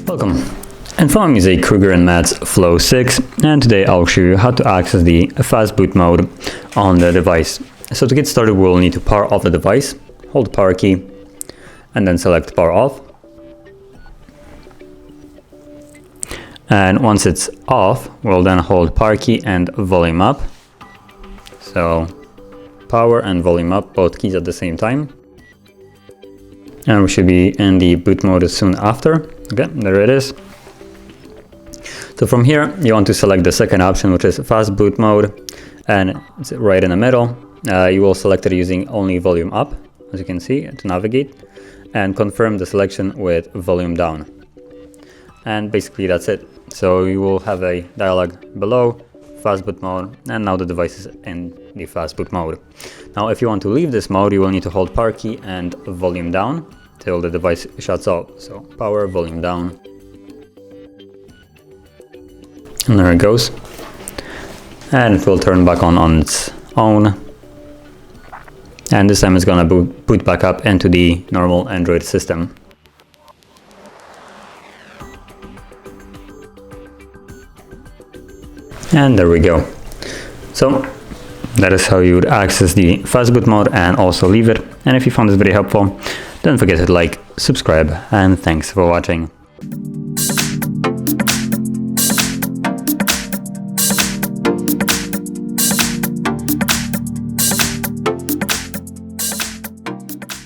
Welcome. Info is a KRUGER MATZ Flow 6, and today I'll show you how to access the Fastboot mode on the device. So to get started, we'll need to power off the device, hold the power key, and then select power off. And once it's off, we'll then hold power key and volume up. So power and volume up, both keys at the same time. And we should be in the boot mode soon after. Okay, there it is. So from here, you want to select the second option, which is Fast Boot Mode, and it's right in the middle. You will select it using only volume up, as you can see, to navigate, and confirm the selection with volume down. And basically that's it. So you will have a dialog below, Fast Boot Mode, and now the device is in the Fast Boot mode. Now if you want to leave this mode, you will need to hold power key and volume down till the device shuts off. So power, volume down. And there it goes. And it will turn back on its own. And this time it's gonna boot back up into the normal Android system. And there we go. So that is how you would access the Fastboot mode and also leave it. And if you found this video helpful, don't forget to like, subscribe, and thanks for watching.